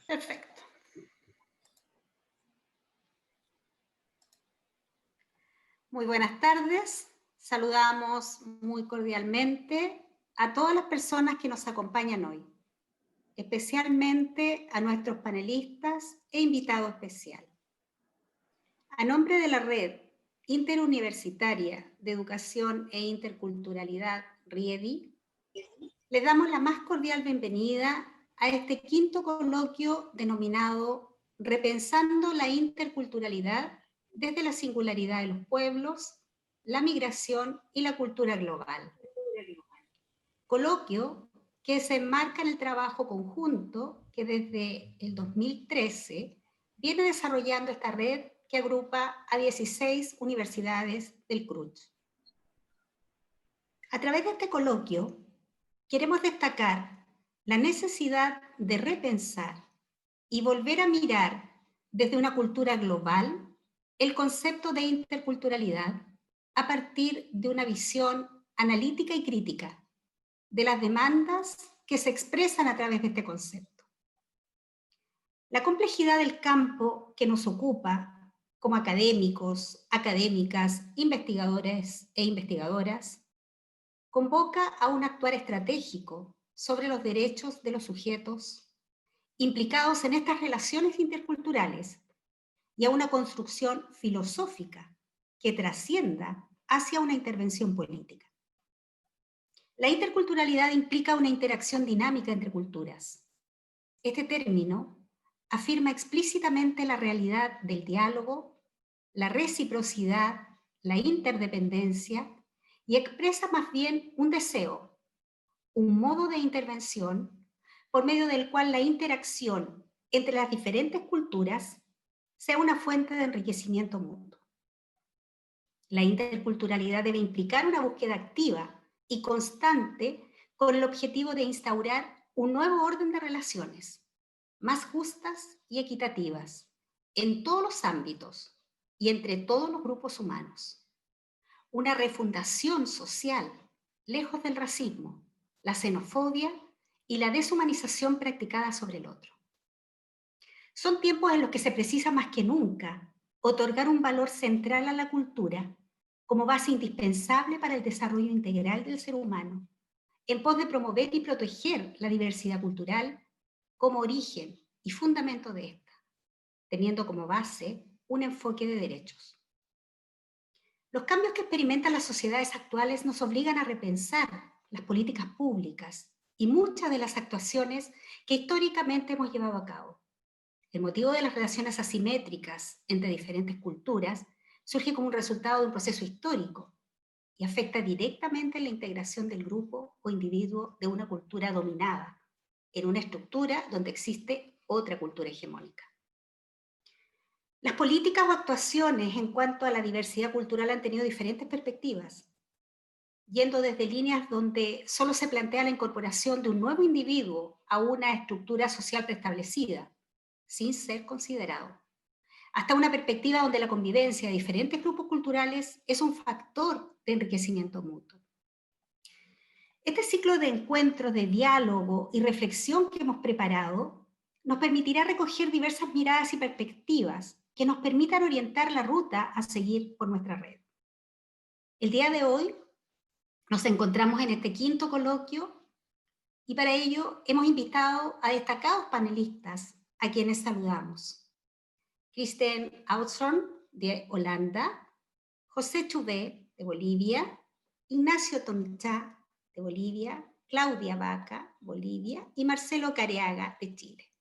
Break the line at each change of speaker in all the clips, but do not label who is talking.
Perfecto. Muy buenas tardes. Saludamos muy cordialmente a todas las personas que nos acompañan hoy, especialmente a nuestros panelistas e invitado especial. A nombre de la Red Interuniversitaria de Educación e Interculturalidad, RIEDI, les damos la más cordial bienvenida a este quinto coloquio denominado Repensando la Interculturalidad desde la singularidad de los pueblos, la migración y la cultura global. Coloquio que se enmarca en el trabajo conjunto que desde el 2013 viene desarrollando esta red que agrupa a 16 universidades del CRUCH. A través de este coloquio queremos destacar la necesidad de repensar y volver a mirar desde una cultura global el concepto de interculturalidad a partir de una visión analítica y crítica de las demandas que se expresan a través de este concepto. La complejidad del campo que nos ocupa como académicos, académicas, investigadores e investigadoras convoca a un actuar estratégico sobre los derechos de los sujetos implicados en estas relaciones interculturales y a una construcción filosófica que trascienda hacia una intervención política. La interculturalidad implica una interacción dinámica entre culturas. Este término afirma explícitamente la realidad del diálogo, la reciprocidad, la interdependencia y expresa más bien un deseo, un modo de intervención por medio del cual la interacción entre las diferentes culturas sea una fuente de enriquecimiento mutuo. La interculturalidad debe implicar una búsqueda activa y constante con el objetivo de instaurar un nuevo orden de relaciones, más justas y equitativas, en todos los ámbitos y entre todos los grupos humanos. Una refundación social, lejos del racismo, la xenofobia y la deshumanización practicada sobre el otro. Son tiempos en los que se precisa más que nunca otorgar un valor central a la cultura como base indispensable para el desarrollo integral del ser humano, en pos de promover y proteger la diversidad cultural como origen y fundamento de esta, teniendo como base un enfoque de derechos. Los cambios que experimentan las sociedades actuales nos obligan a repensar las políticas públicas y muchas de las actuaciones que históricamente hemos llevado a cabo. El motivo de las relaciones asimétricas entre diferentes culturas surge como un resultado de un proceso histórico y afecta directamente la integración del grupo o individuo de una cultura dominada en una estructura donde existe otra cultura hegemónica. Las políticas o actuaciones en cuanto a la diversidad cultural han tenido diferentes perspectivas, yendo desde líneas donde solo se plantea la incorporación de un nuevo individuo a una estructura social preestablecida, sin ser considerado, hasta una perspectiva donde la convivencia de diferentes grupos culturales es un factor de enriquecimiento mutuo. Este ciclo de encuentros, de diálogo y reflexión que hemos preparado nos permitirá recoger diversas miradas y perspectivas que nos permitan orientar la ruta a seguir por nuestra red. El día de hoy nos encontramos en este quinto coloquio y para ello hemos invitado a destacados panelistas a quienes saludamos. Kristen Oudstorm de Holanda, José Chubé de Bolivia, Ignacio Tonchá de Bolivia, Claudia Vaca, Bolivia, y Marcelo Careaga de Chile.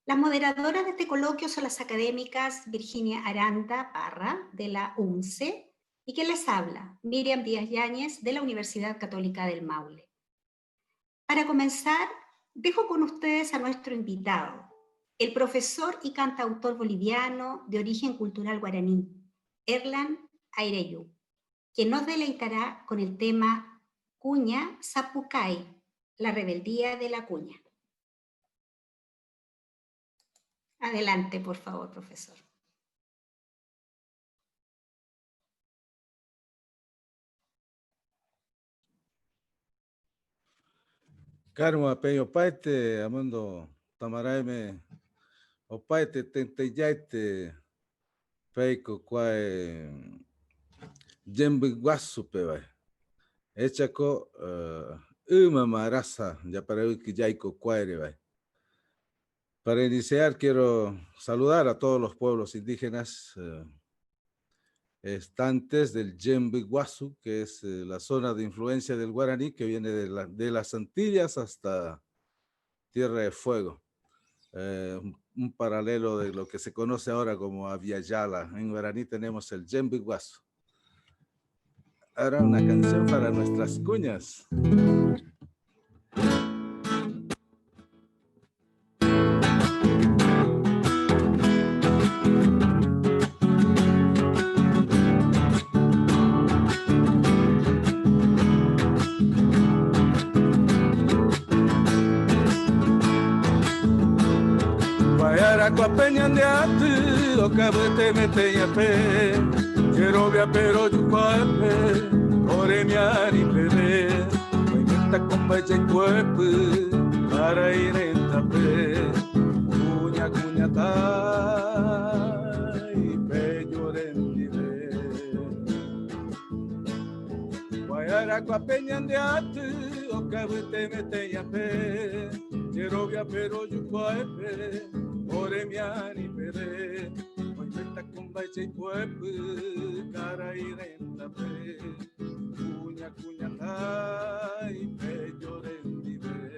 Las moderadoras de este coloquio son las académicas Virginia Aranda Parra de la UNCE y quien les habla, Miriam Díaz Yáñez de la Universidad Católica del Maule. Para comenzar, dejo con ustedes a nuestro invitado, el profesor y cantautor boliviano de origen cultural guaraní, Erlan Aireyú, quien nos deleitará con el tema Cuña Zapucay, la rebeldía de la cuña. Adelante, por favor, profesor.
Karma Peño Paite, Amando tamaraime opaete tenteyaite peiko kuae yembiguasupe vai. Echako uma marasa ya para que yaiko kuaere vai. Para iniciar quiero saludar a todos los pueblos indígenas estantes del Yembiguasu, que es la zona de influencia del guaraní que viene de las Antillas hasta Tierra de Fuego. Un paralelo de lo que se conoce ahora como Aviala. En guaraní tenemos el Yembiguasu. Ahora una canción para nuestras cuñas. Guapeñandeate, o cabete meteñape, cherobia pero yupape, ore miari pebe, guaymenta con bache cuepe, para ir en tape, cuña tai, peñore en dive. Guayara guapeñandeate, o cabete meteñape, cherobia pero yupape, ore miari pere, hoy venta con bache y puepe, cara y renta pe, cuña tai, pello rendive.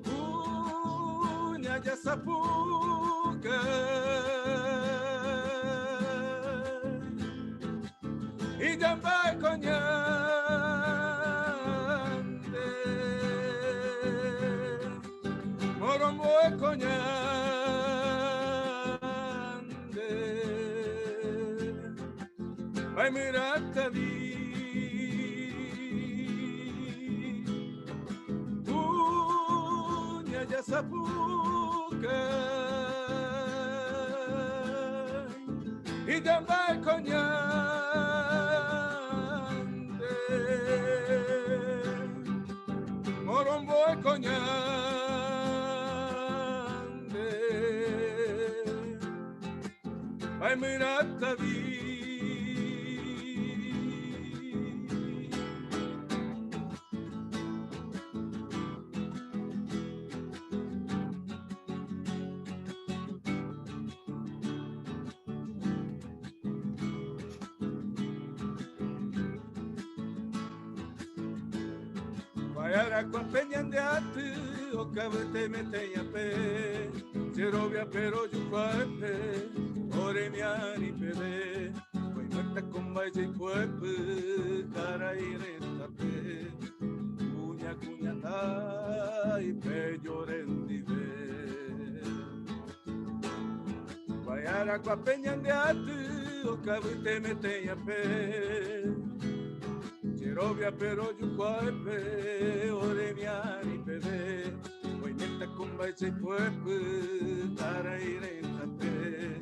Cuña ya sapuca, y ya va coña. Morombo coñande, vai mirate vi, uña ya sapuca, y ya va coñande, morombo coñande. Ay, mirate vi. Vayara con peñandeate, o cabete meteñape, cherobia pero yupape, ore miari pebe, voy muerta con baile y puepe, cara y rentape, cuña tai, pello rendive. Vayara con peñandeate, o cabete meteñape, cherobia pero yupape, ore miari pebe, voy neta con bache puepe, cara y rentape,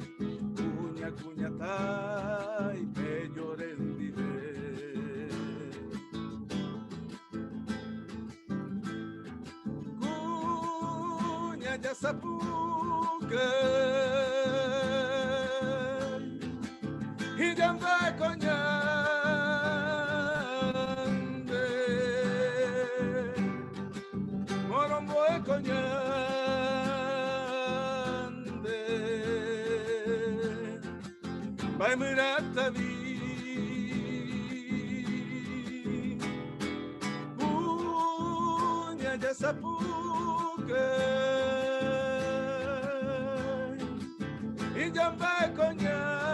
cuña tai, pello rendive. Cuña ya sapuca, y ya va coña. Coñande, vai mirate vi, uña ya sapuca, y ya va coñande,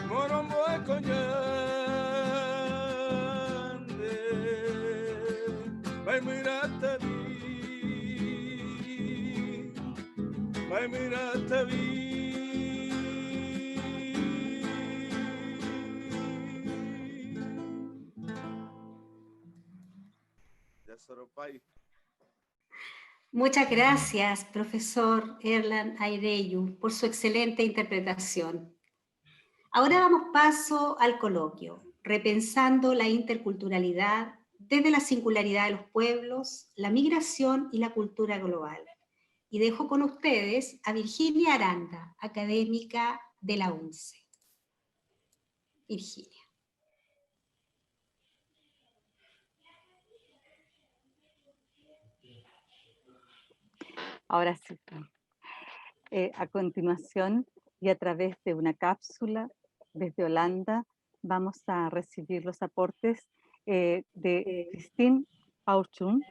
morombo coñande. Vai mirate vi, vai mirate vi.
Muchas gracias, profesor Erland Aireyu, por su excelente interpretación. Ahora damos paso al coloquio, repensando la interculturalidad desde la singularidad de los pueblos, la migración y la cultura global. Y dejo con ustedes a Virginia Aranda, académica de la UNCE. Virginia.
Ahora sí. A continuación, y a través de una cápsula desde Holanda, vamos a recibir los aportes de Christine Auchum.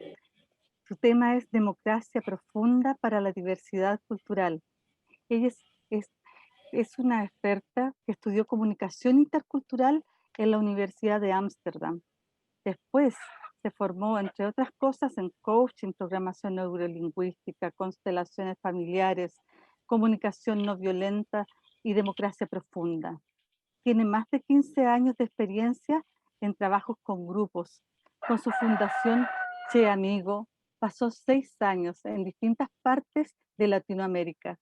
Su tema es Democracia Profunda para la Diversidad Cultural. Ella es una experta que estudió comunicación intercultural en la Universidad de Ámsterdam. Después se formó, entre otras cosas, en coaching, programación neurolingüística, constelaciones familiares, comunicación no violenta y democracia profunda. Tiene más de 15 años de experiencia en trabajos con grupos. Con su fundación Che Amigo, pasó 6 años en distintas partes de Latinoamérica,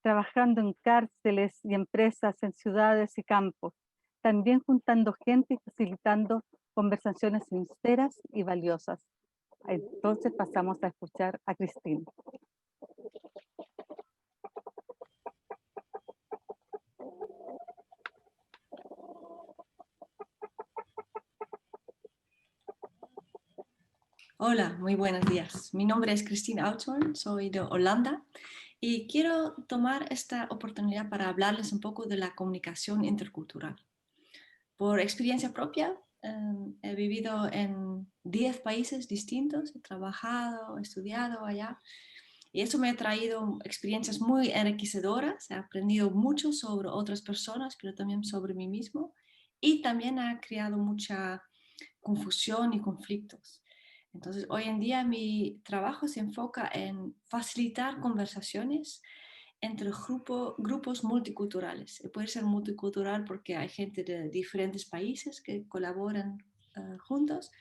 trabajando en cárceles y empresas en ciudades y campos, también juntando gente y facilitando conversaciones sinceras y valiosas. Entonces pasamos a escuchar a Cristina.
Hola, muy buenos días. Mi nombre es Christine Autorn, soy de Holanda y quiero tomar esta oportunidad para hablarles un poco de la comunicación intercultural. Por experiencia propia, he vivido en 10 países distintos, he trabajado, estudiado allá y eso me ha traído experiencias muy enriquecedoras. He aprendido mucho sobre otras personas, pero también sobre mí mismo y también ha creado mucha confusión y conflictos. Entonces, hoy en día mi trabajo se enfoca en facilitar conversaciones entre grupos multiculturales. Puede ser multicultural porque hay gente de diferentes países que colaboran juntos,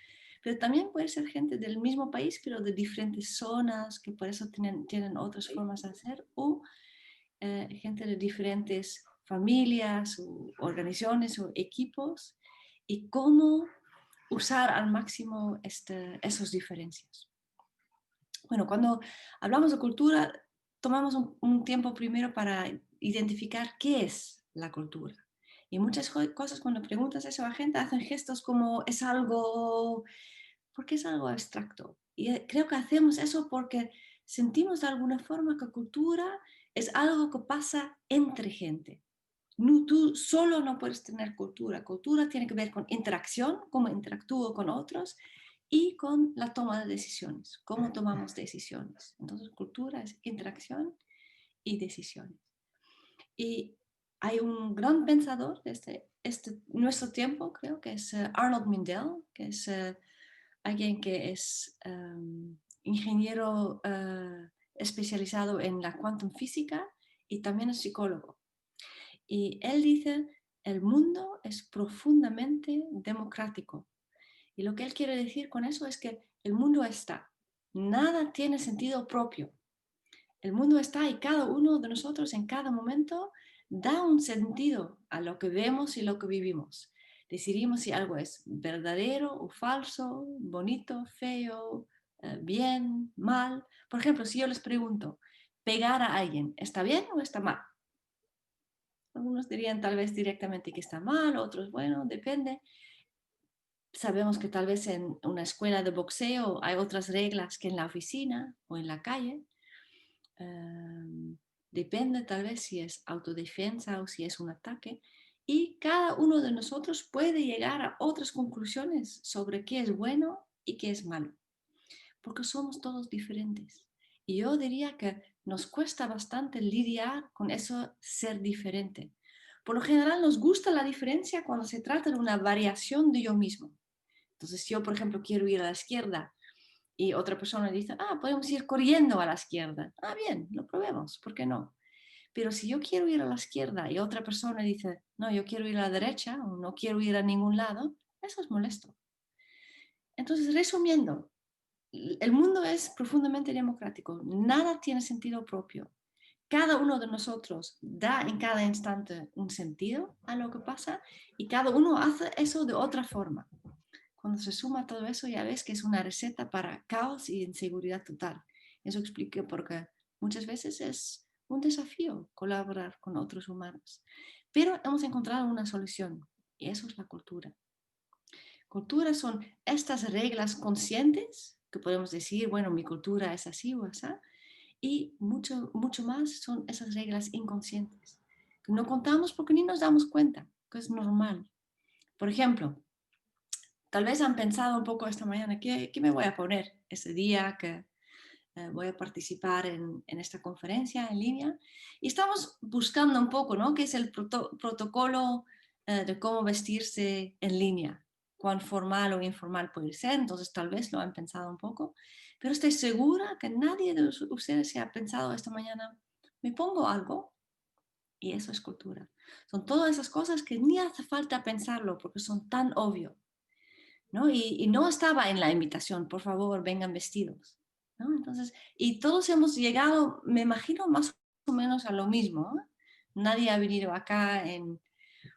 pero también puede ser gente del mismo país, pero de diferentes zonas, que por eso tienen otras formas de hacer, o gente de diferentes familias, o organizaciones o equipos, y cómo usar al máximo esas diferencias. Bueno, cuando hablamos de cultura, tomamos un tiempo primero para identificar qué es la cultura. Y muchas cosas cuando preguntas eso a la gente hacen gestos como es algo, porque es algo abstracto. Y creo que hacemos eso porque sentimos de alguna forma que cultura es algo que pasa entre gente. No, tú solo no puedes tener cultura. Cultura tiene que ver con interacción, cómo interactúo con otros y con la toma de decisiones, cómo tomamos decisiones. Entonces, cultura es interacción y decisiones. Y hay un gran pensador de nuestro tiempo, creo que es Arnold Mindell, que es alguien que es ingeniero especializado en la quantum física y también es psicólogo. Y él dice, el mundo es profundamente democrático. Y lo que él quiere decir con eso es que el mundo está. Nada tiene sentido propio. El mundo está y cada uno de nosotros en cada momento da un sentido a lo que vemos y lo que vivimos. Decidimos si algo es verdadero o falso, bonito, feo, bien, mal. Por ejemplo, si yo les pregunto, ¿pegar a alguien está bien o está mal? Algunos dirían tal vez directamente que está mal, otros, bueno, depende. Sabemos que tal vez en una escuela de boxeo hay otras reglas que en la oficina o en la calle. Depende tal vez si es autodefensa o si es un ataque. Y cada uno de nosotros puede llegar a otras conclusiones sobre qué es bueno y qué es malo. Porque somos todos diferentes. Y yo diría que nos cuesta bastante lidiar con eso ser diferente. Por lo general nos gusta la diferencia cuando se trata de una variación de yo mismo. Entonces, si yo, por ejemplo, quiero ir a la izquierda y otra persona dice, podemos ir corriendo a la izquierda. Bien, lo probemos, ¿por qué no? Pero si yo quiero ir a la izquierda y otra persona dice, no, yo quiero ir a la derecha o no quiero ir a ningún lado, eso es molesto. Entonces, resumiendo, el mundo es profundamente democrático, nada tiene sentido propio. cada uno de nosotros da en cada instante un sentido a lo que pasa y cada uno hace eso de otra forma. Cuando se suma todo eso, ya ves que es una receta para caos y inseguridad total. Eso explica porque muchas veces es un desafío colaborar con otros humanos. Pero hemos encontrado una solución y eso es la cultura. Cultura son estas reglas conscientes que podemos decir, bueno, mi cultura es así o así, y mucho más son esas reglas inconscientes que no contamos porque ni nos damos cuenta, que es normal. Por ejemplo, tal vez han pensado un poco esta mañana, ¿qué me voy a poner ese día que voy a participar en esta conferencia en línea? Y estamos buscando un poco, ¿no? ¿Qué es el protocolo de cómo vestirse en línea? Cuán formal o informal puede ser, entonces tal vez lo han pensado un poco, pero estoy segura que nadie de ustedes se ha pensado esta mañana, ¿me pongo algo? Y eso es cultura. Son todas esas cosas que ni hace falta pensarlo porque son tan obvio, ¿no? Y no estaba en la invitación, por favor, vengan vestidos, ¿no? Entonces, y todos hemos llegado, me imagino, más o menos a lo mismo, ¿no? Nadie ha venido acá en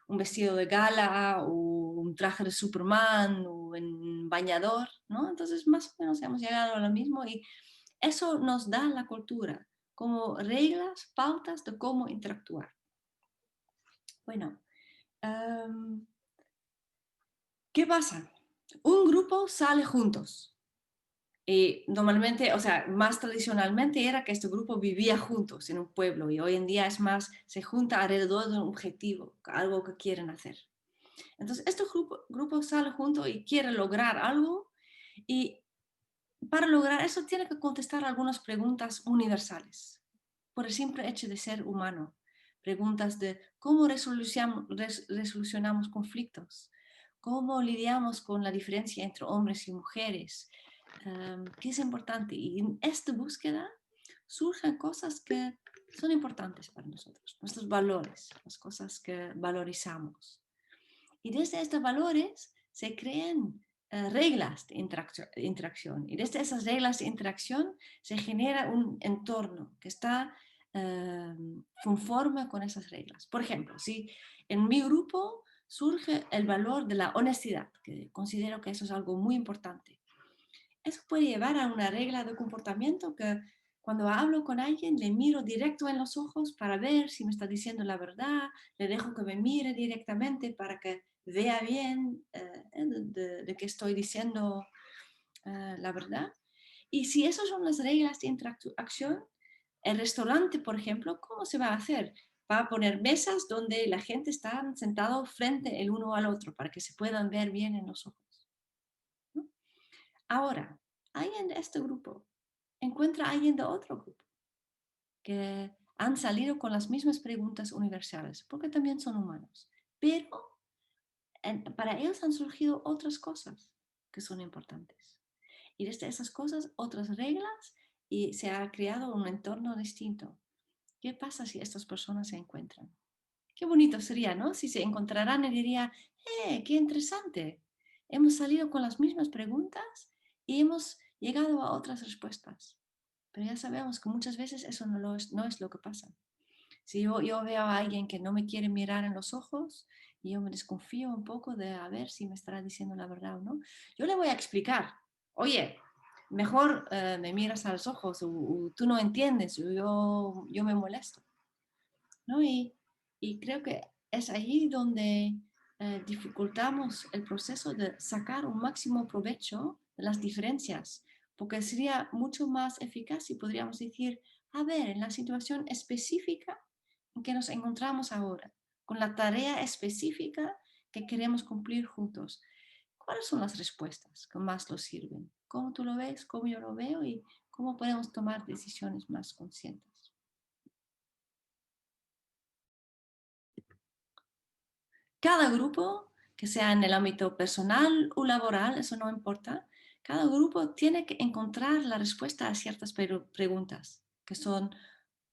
un vestido de gala o un traje de Superman o en bañador, ¿no? Entonces, más o menos hemos llegado a lo mismo y eso nos da la cultura como reglas, pautas de cómo interactuar. Bueno, ¿qué pasa? Un grupo sale juntos. Y normalmente, o sea, más tradicionalmente era que este grupo vivía juntos en un pueblo y hoy en día es más, se junta alrededor de un objetivo, algo que quieren hacer. Entonces, este grupo sale junto y quiere lograr algo y para lograr eso tiene que contestar algunas preguntas universales por el simple hecho de ser humano. Preguntas de cómo resolucionamos conflictos, cómo lidiamos con la diferencia entre hombres y mujeres, qué es importante. Y en esta búsqueda surgen cosas que son importantes para nosotros, nuestros valores, las cosas que valorizamos. Y desde estos valores se crean reglas de interacción. Y desde esas reglas de interacción se genera un entorno que está conforme con esas reglas. Por ejemplo, si en mi grupo surge el valor de la honestidad, que considero que eso es algo muy importante. Eso puede llevar a una regla de comportamiento que cuando hablo con alguien le miro directo en los ojos para ver si me está diciendo la verdad, le dejo que me mire directamente para que vea bien de que estoy diciendo la verdad. Y si esas son las reglas de interacción, el restaurante, por ejemplo, ¿cómo se va a hacer? Va a poner mesas donde la gente está sentado frente el uno al otro para que se puedan ver bien en los ojos, ¿no? Ahora, alguien de este grupo encuentra a alguien de otro grupo que han salido con las mismas preguntas universales, porque también son humanos, pero para ellos han surgido otras cosas que son importantes. Y desde esas cosas, otras reglas y se ha creado un entorno distinto. ¿Qué pasa si estas personas se encuentran? Qué bonito sería, ¿no? Si se encontraran y diría, qué interesante. Hemos salido con las mismas preguntas y hemos llegado a otras respuestas. Pero ya sabemos que muchas veces eso no es lo que pasa. Si yo veo a alguien que no me quiere mirar en los ojos y yo me desconfío un poco de a ver si me estará diciendo la verdad o no, yo le voy a explicar, oye, mejor me miras a los ojos o tú no entiendes, yo me molesto, ¿no? Y creo que es ahí donde dificultamos el proceso de sacar un máximo provecho de las diferencias, porque sería mucho más eficaz si podríamos decir, a ver, en la situación específica en que nos encontramos ahora, con la tarea específica que queremos cumplir juntos, ¿cuáles son las respuestas que más nos sirven? ¿Cómo tú lo ves? ¿Cómo yo lo veo? ¿Y cómo podemos tomar decisiones más conscientes? Cada grupo, que sea en el ámbito personal o laboral, eso no importa, cada grupo tiene que encontrar la respuesta a ciertas preguntas, que son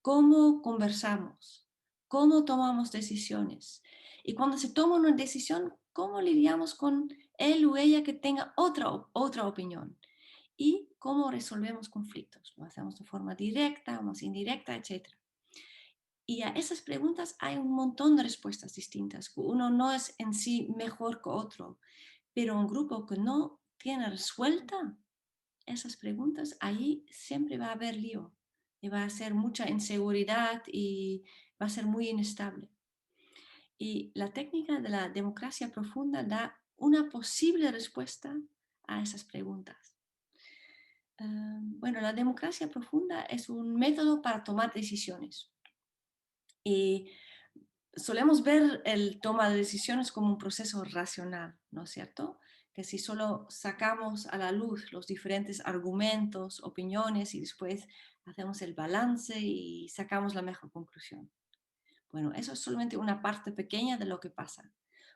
cómo conversamos, cómo tomamos decisiones. Y cuando se toma una decisión, cómo lidiamos con él o ella que tenga otra opinión. Y cómo resolvemos conflictos. Lo hacemos de forma directa, más indirecta, etc. Y a esas preguntas hay un montón de respuestas distintas. Uno no es en sí mejor que otro, pero un grupo que no tiene resuelta esas preguntas, ahí siempre va a haber lío y va a ser mucha inseguridad y va a ser muy inestable. Y la técnica de la democracia profunda da una posible respuesta a esas preguntas. Bueno, la democracia profunda es un método para tomar decisiones. Y solemos ver el toma de decisiones como un proceso racional, ¿no es cierto? Que si solo sacamos a la luz los diferentes argumentos, opiniones y después hacemos el balance y sacamos la mejor conclusión. Bueno, eso es solamente una parte pequeña de lo que pasa.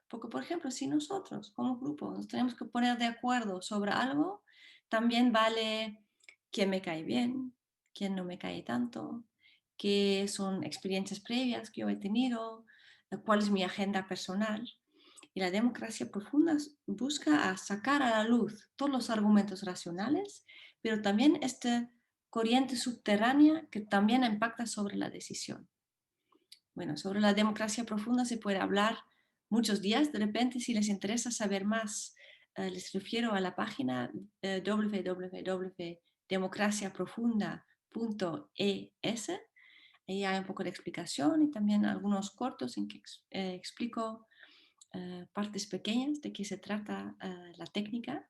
Porque, por ejemplo, si nosotros como grupo nos tenemos que poner de acuerdo sobre algo, también vale quién me cae bien, quién no me cae tanto, qué son experiencias previas que yo he tenido, cuál es mi agenda personal. Y la democracia profunda busca a sacar a la luz todos los argumentos racionales, pero también esta corriente subterránea que también impacta sobre la decisión. Bueno, sobre la democracia profunda se puede hablar muchos días. De repente, si les interesa saber más, les refiero a la página www.democraciaprofunda.es. Ahí hay un poco de explicación y también algunos cortos en que explico partes pequeñas de qué se trata la técnica.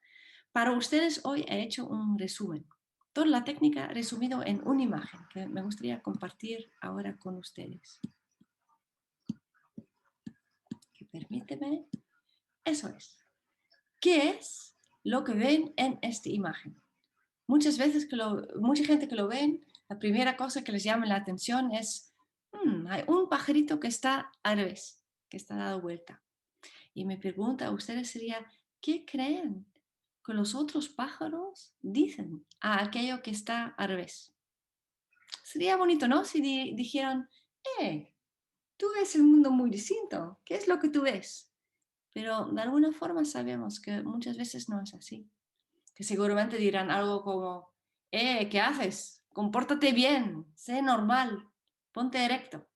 Para ustedes hoy he hecho un resumen. Toda la técnica resumido en una imagen que me gustaría compartir ahora con ustedes. Permíteme. Eso es. ¿Qué es lo que ven en esta imagen? Muchas veces mucha gente que lo ven, la primera cosa que les llama la atención es hay un pajarito que está al revés, que está dado vuelta. Y mi pregunta a ustedes sería, ¿qué creen que los otros pájaros dicen a aquello que está al revés? Sería bonito, ¿no? Si dijeran, tú ves el mundo muy distinto. ¿Qué es lo que tú ves? Pero de alguna forma sabemos que muchas veces no es así. Que seguramente dirán algo como, ¿qué haces? Compórtate bien, sé normal, ponte erecto.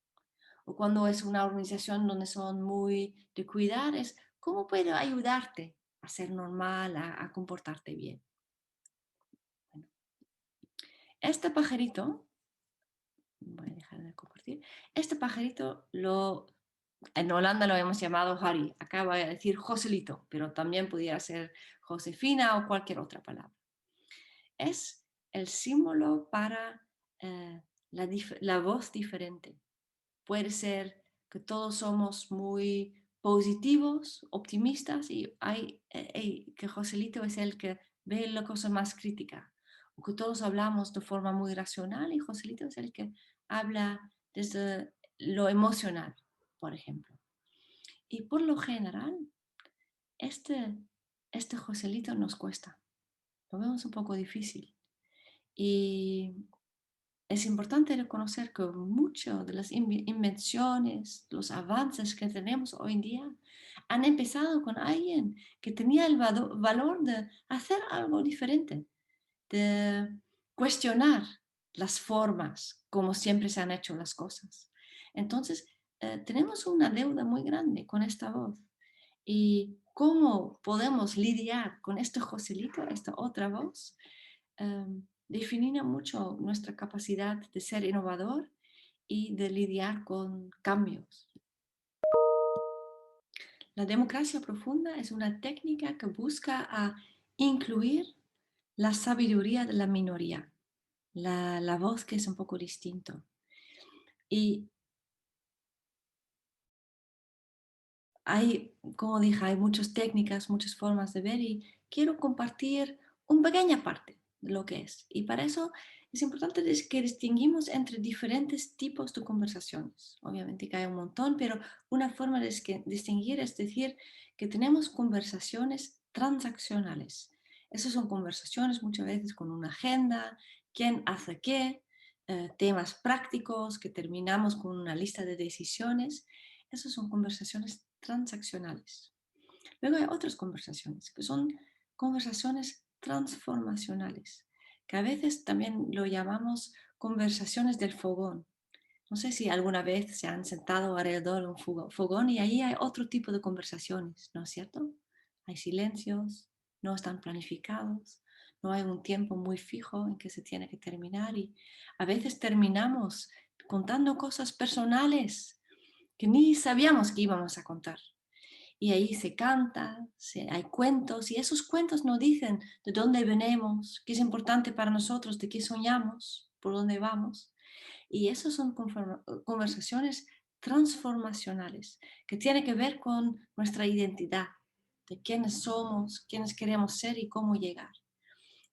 O cuando es una organización donde son muy de cuidar, es, ¿cómo puedo ayudarte a ser normal, a comportarte bien? Bueno, este pajarito, voy a dejar de compartir, este pajarito en Holanda lo hemos llamado Harry, acá voy a decir Joselito, pero también pudiera ser Josefina o cualquier otra palabra. Es el símbolo para la voz diferente. Puede ser que todos somos muy positivos, optimistas y que Joselito es el que ve la cosa más crítica. O que todos hablamos de forma muy racional y Joselito es el que habla desde lo emocional, por ejemplo. Y por lo general, este Joselito nos cuesta. Lo vemos un poco difícil. Y es importante reconocer que muchas de las invenciones, los avances que tenemos hoy en día, han empezado con alguien que tenía el valor de hacer algo diferente, de cuestionar las formas como siempre se han hecho las cosas. Entonces, tenemos una deuda muy grande con esta voz. ¿Y cómo podemos lidiar con este Joselito, esta otra voz? Define mucho nuestra capacidad de ser innovador y de lidiar con cambios. La democracia profunda es una técnica que busca a incluir la sabiduría de la minoría, la voz que es un poco distinto. Y hay, como dije, hay muchas técnicas, muchas formas de ver y quiero compartir una pequeña parte de lo que es. Y para eso es importante que distinguimos entre diferentes tipos de conversaciones. Obviamente que hay un montón, pero una forma de distinguir es decir que tenemos conversaciones transaccionales. Esas son conversaciones muchas veces con una agenda, quién hace qué, temas prácticos que terminamos con una lista de decisiones. Esas son conversaciones transaccionales. Luego hay otras conversaciones que son conversaciones transformacionales, que a veces también lo llamamos conversaciones del fogón. No sé si alguna vez se han sentado alrededor de un fogón y ahí hay otro tipo de conversaciones, ¿no es cierto? Hay silencios, no están planificados, no hay un tiempo muy fijo en que se tiene que terminar y a veces terminamos contando cosas personales que ni sabíamos que íbamos a contar. Y ahí se canta, hay cuentos y esos cuentos nos dicen de dónde venimos, qué es importante para nosotros, de qué soñamos, por dónde vamos. Y eso son conversaciones transformacionales que tienen que ver con nuestra identidad, de quiénes somos, quiénes queremos ser y cómo llegar.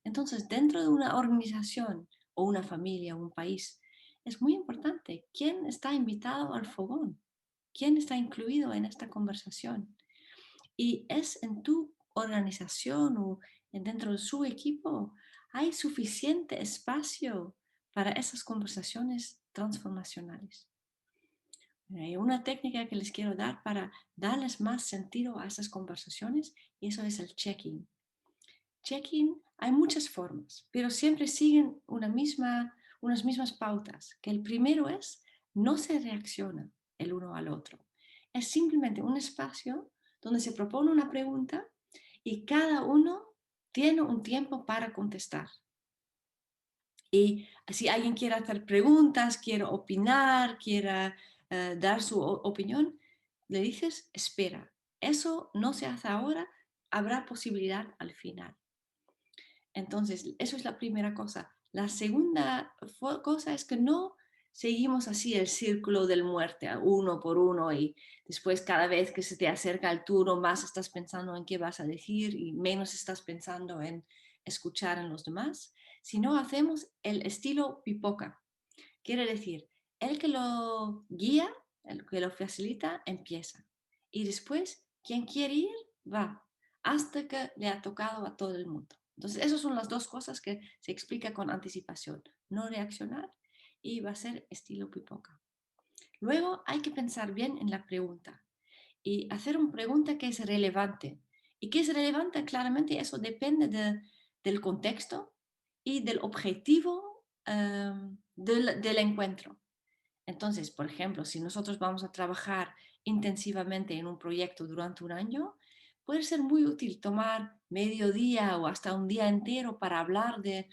Entonces, dentro de una organización o una familia o un país, es muy importante quién está invitado al fogón, quién está incluido en esta conversación. Y es en tu organización o dentro de su equipo, hay suficiente espacio para esas conversaciones transformacionales. Hay una técnica que les quiero dar para darles más sentido a esas conversaciones y eso es el check-in. Check-in hay muchas formas, pero siempre siguen unas mismas pautas, que el primero es no se reacciona el uno al otro. Es simplemente un espacio donde se propone una pregunta y cada uno tiene un tiempo para contestar. Y si alguien quiere hacer preguntas, quiere opinar, quiere dar su opinión, le dices, espera, eso no se hace ahora, habrá posibilidad al final. Entonces, eso es la primera cosa. La segunda cosa es que no seguimos así el círculo del muerte, uno por uno, y después cada vez que se te acerca el turno, más estás pensando en qué vas a decir y menos estás pensando en escuchar en los demás, sino hacemos el estilo pipoca. Quiere decir, el que lo guía, el que lo facilita, empieza. Y después, quien quiere ir, va, hasta que le ha tocado a todo el mundo. Entonces, esas son las dos cosas que se explica con anticipación. No reaccionar y va a ser estilo pipoca. Luego hay que pensar bien en la pregunta y hacer una pregunta que es relevante. ¿Y qué es relevante? Claramente eso depende del contexto y del objetivo del encuentro. Entonces, por ejemplo, si nosotros vamos a trabajar intensivamente en un proyecto durante un año, puede ser muy útil tomar medio día o hasta un día entero para hablar de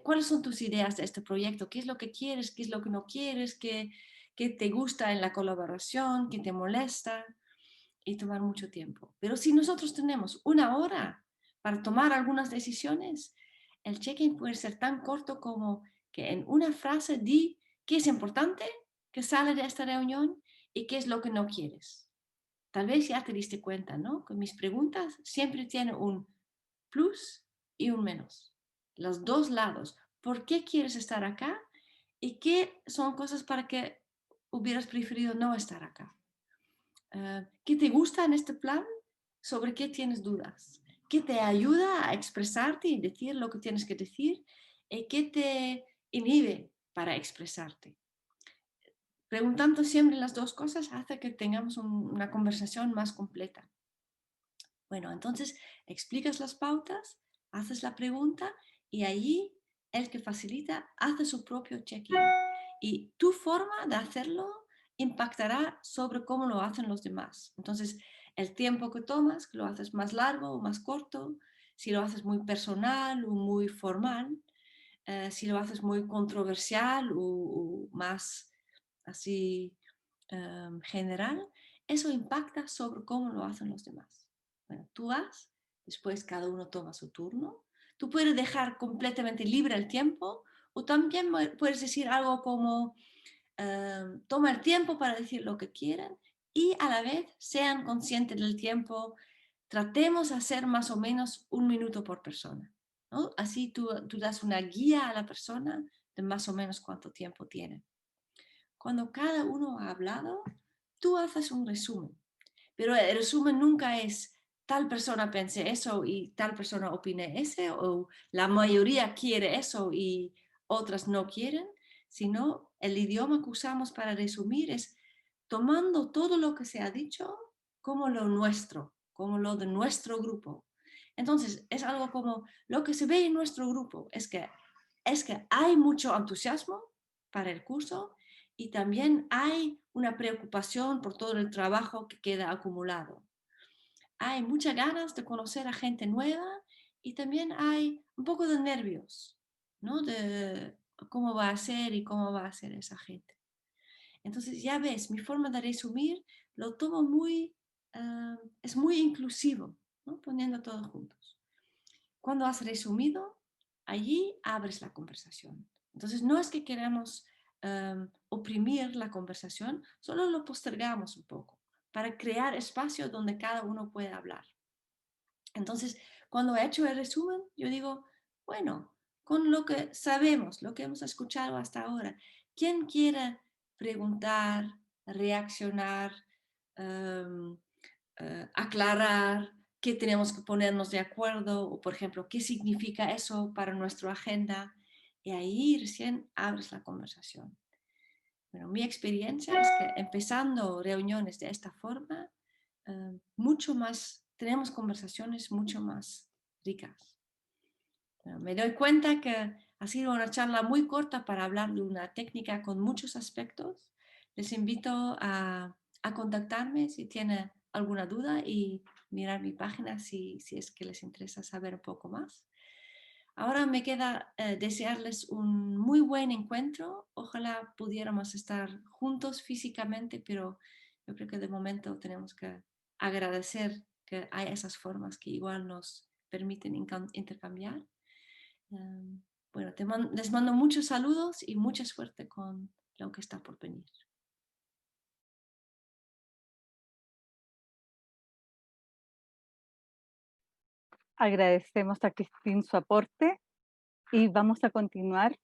cuáles son tus ideas de este proyecto, qué es lo que quieres, qué es lo que no quieres, qué te gusta en la colaboración, qué te molesta, y tomar mucho tiempo. Pero si nosotros tenemos una hora para tomar algunas decisiones, el check-in puede ser tan corto como que en una frase di qué es importante que sale de esta reunión y qué es lo que no quieres. Tal vez ya te diste cuenta, ¿no? Que mis preguntas siempre tienen un plus y un menos. Los dos lados. ¿Por qué quieres estar acá? ¿Y qué son cosas para que hubieras preferido no estar acá? ¿Qué te gusta en este plan? ¿Sobre qué tienes dudas? ¿Qué te ayuda a expresarte y decir lo que tienes que decir? ¿Y qué te inhibe para expresarte? Preguntando siempre las dos cosas hace que tengamos una conversación más completa. Bueno, entonces explicas las pautas, haces la pregunta y allí el que facilita hace su propio check-in. Y tu forma de hacerlo impactará sobre cómo lo hacen los demás. Entonces, el tiempo que tomas, que lo haces más largo o más corto, si lo haces muy personal o muy formal, si lo haces muy controversial o más así general, eso impacta sobre cómo lo hacen los demás. Bueno, tú vas, después cada uno toma su turno. Tú puedes dejar completamente libre el tiempo o también puedes decir algo como toma el tiempo para decir lo que quieran y a la vez sean conscientes del tiempo. Tratemos de hacer más o menos 1 minuto por persona, ¿no? Así tú das una guía a la persona de más o menos cuánto tiempo tiene. Cuando cada uno ha hablado, tú haces un resumen, pero el resumen nunca es tal persona piense eso y tal persona opine ese, o la mayoría quiere eso y otras no quieren, sino el idioma que usamos para resumir es tomando todo lo que se ha dicho como lo nuestro, como lo de nuestro grupo. Entonces, es algo como lo que se ve en nuestro grupo, es que hay mucho entusiasmo para el curso y también hay una preocupación por todo el trabajo que queda acumulado. Hay muchas ganas de conocer a gente nueva y también hay un poco de nervios, ¿no? De cómo va a ser y cómo va a ser esa gente. Entonces, ya ves, mi forma de resumir lo tomo es muy inclusivo, ¿no? Poniendo todo juntos. Cuando has resumido, allí abres la conversación. Entonces, no es que queramos oprimir la conversación, solo lo postergamos un poco para crear espacio donde cada uno pueda hablar. Entonces, cuando he hecho el resumen, yo digo, bueno, con lo que sabemos, lo que hemos escuchado hasta ahora, ¿quién quiere preguntar, reaccionar, um, aclarar qué tenemos que ponernos de acuerdo? O, por ejemplo, ¿qué significa eso para nuestra agenda? Y ahí recién abres la conversación. Bueno, mi experiencia es que empezando reuniones de esta forma, tenemos conversaciones mucho más ricas. Me doy cuenta que ha sido una charla muy corta para hablar de una técnica con muchos aspectos. Les invito a contactarme si tienen alguna duda y mirar mi página si es que les interesa saber un poco más. Ahora me queda desearles un muy buen encuentro. Ojalá pudiéramos estar juntos físicamente, pero yo creo que de momento tenemos que agradecer que hay esas formas que igual nos permiten intercambiar. Bueno, les mando muchos saludos y mucha suerte con lo que está por venir.
Agradecemos a Christine su aporte y vamos a continuar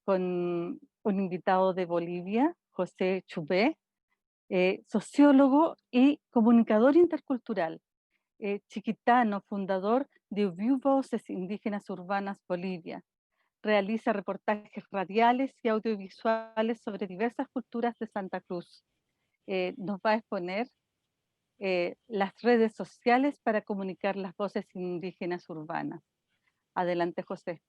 con un invitado de Bolivia, José Chubé, sociólogo y comunicador intercultural, chiquitano, fundador de UBIU Voces Indígenas Urbanas Bolivia. Realiza reportajes radiales y audiovisuales sobre diversas culturas de Santa Cruz. Nos va a exponer las redes sociales para comunicar las voces indígenas urbanas. Adelante, José.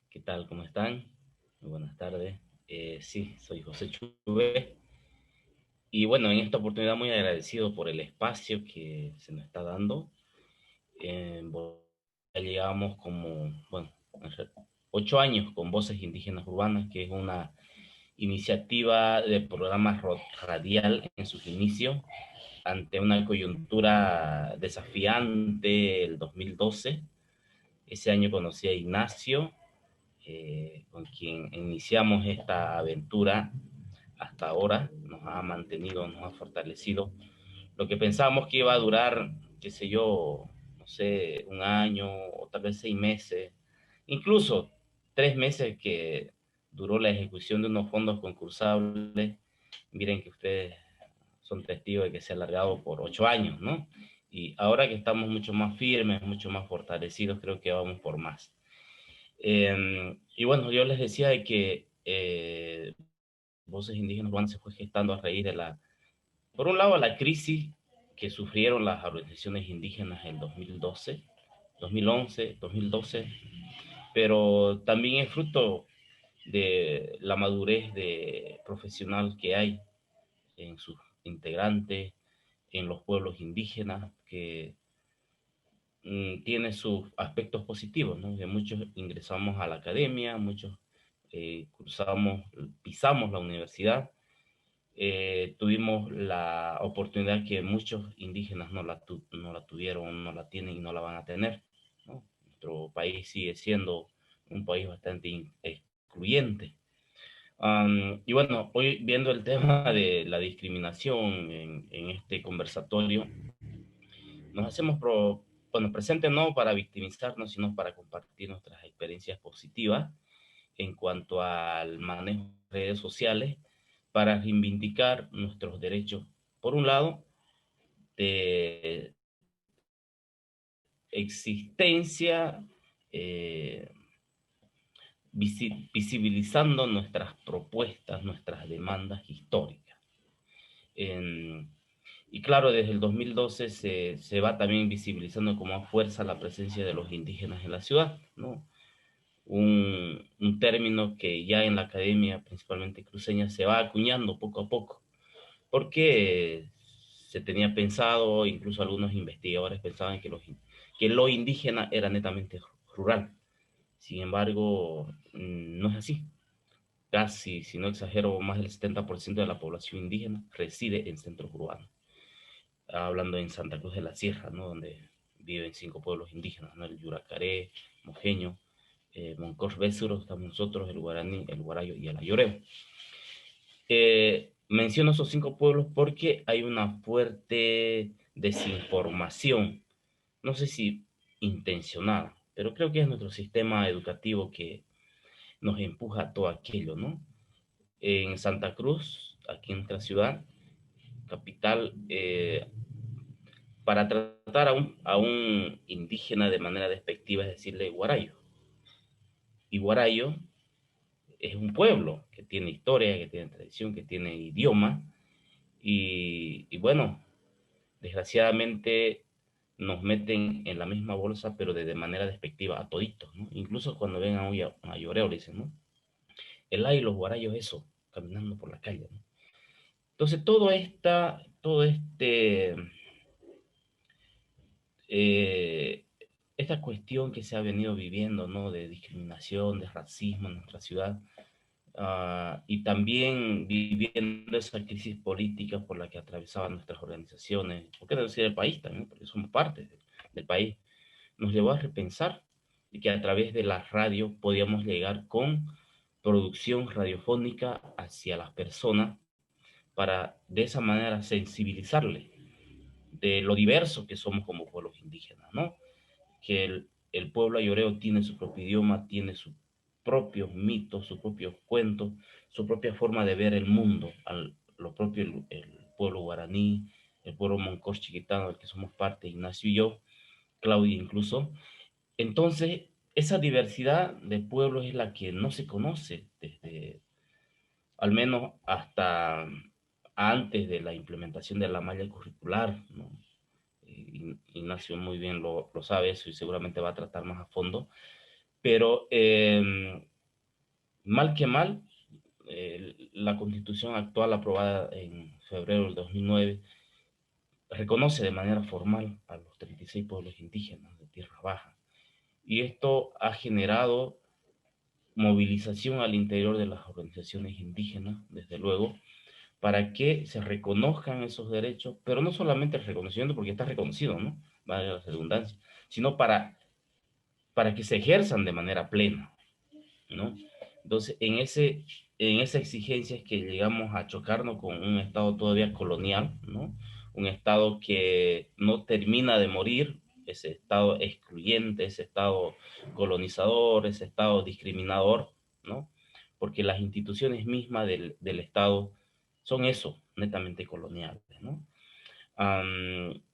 ¿Qué tal? ¿Cómo están? Muy buenas tardes. Sí, soy José Chubé. Y bueno, en esta oportunidad muy agradecido por el espacio que se nos está dando. Ya llegamos como, bueno, 8 años con Voces Indígenas Urbanas, que es una iniciativa de programa radial en sus inicios, ante una coyuntura desafiante el 2012. Ese año conocí a Ignacio, con quien iniciamos esta aventura hasta ahora. Nos ha mantenido, nos ha fortalecido. Lo que pensábamos que iba a durar, qué sé yo, no sé, un año o tal vez 6 meses, incluso 3 meses que duró la ejecución de unos fondos concursables. Miren que ustedes son testigos de que se ha alargado por 8 años, ¿no? Y ahora que estamos mucho más firmes, mucho más fortalecidos, creo que vamos por más. Y bueno, yo les decía de que Voces Indígenas Urbanas se fue gestando a raíz de por un lado, la crisis que sufrieron las organizaciones indígenas en 2012, 2011, 2012, pero también es fruto de la madurez profesional que hay en sus integrantes, en los pueblos indígenas, que tiene sus aspectos positivos, ¿no? Que muchos ingresamos a la academia, muchos pisamos la universidad. Tuvimos la oportunidad que muchos indígenas no la tuvieron, no la tienen y no la van a tener, ¿no? Nuestro país sigue siendo un país bastante excluyente. Y bueno, hoy viendo el tema de la discriminación en este conversatorio, nos hacemos presentes no para victimizarnos, sino para compartir nuestras experiencias positivas en cuanto al manejo de redes sociales, para reivindicar nuestros derechos, por un lado, de existencia, visibilizando nuestras propuestas, nuestras demandas históricas. Y claro, desde el 2012 se va también visibilizando como a fuerza la presencia de los indígenas en la ciudad, ¿no? Un término que ya en la academia, principalmente cruceña, se va acuñando poco a poco, porque se tenía pensado, incluso algunos investigadores pensaban que lo indígena era netamente rural. Sin embargo, no es así. Casi, si no exagero, más del 70% de la población indígena reside en centros urbanos. Hablando en Santa Cruz de la Sierra, ¿no? Donde viven 5 pueblos indígenas, ¿no? El Yuracaré, Mojeño, Moncor Bésuro, estamos nosotros, el Guaraní, el Guarayo y el Ayoreo. Menciono esos 5 pueblos porque hay una fuerte desinformación, no sé si intencionada, pero creo que es nuestro sistema educativo que nos empuja a todo aquello, ¿no? En Santa Cruz, aquí en nuestra ciudad, capital, para tratar a un indígena de manera despectiva es decirle guarayo. Y guarayo es un pueblo que tiene historia, que tiene tradición, que tiene idioma. Y bueno, desgraciadamente nos meten en la misma bolsa, pero de manera despectiva a toditos, ¿no? Incluso cuando ven a Lloreo le dicen, ¿no? El ay, los guarayos, eso, caminando por la calle, ¿no? Entonces, todo eh, esta cuestión que se ha venido viviendo, ¿no? De discriminación, de racismo en nuestra ciudad, y también viviendo esa crisis política por la que atravesaban nuestras organizaciones, ¿por qué no decir el país también? Porque somos parte del país, nos llevó a repensar y que a través de la radio podíamos llegar con producción radiofónica hacia las personas para de esa manera sensibilizarles de lo diverso que somos como pueblos indígenas, ¿no? Que el pueblo ayoreo tiene su propio idioma, tiene sus propios mitos, sus propios cuentos, su propia forma de ver el mundo, lo propio el pueblo guaraní, el pueblo moncos chiquitano, del que somos parte, Ignacio y yo, Claudia incluso. Entonces, esa diversidad de pueblos es la que no se conoce desde, al menos hasta antes de la implementación de la malla curricular, ¿no? Ignacio muy bien lo sabe eso y seguramente va a tratar más a fondo, pero mal que mal, la constitución actual aprobada en febrero del 2009 reconoce de manera formal a los 36 pueblos indígenas de Tierra Baja. Y esto ha generado movilización al interior de las organizaciones indígenas, desde luego, para que se reconozcan esos derechos, pero no solamente el reconocimiento, porque está reconocido, ¿no? Vale la redundancia, sino para que se ejerzan de manera plena, ¿no? Entonces, en esa exigencia es que llegamos a chocarnos con un Estado todavía colonial, ¿no? Un Estado que no termina de morir, ese Estado excluyente, ese Estado colonizador, ese Estado discriminador, ¿no? Porque las instituciones mismas del Estado son eso, netamente coloniales, ¿no?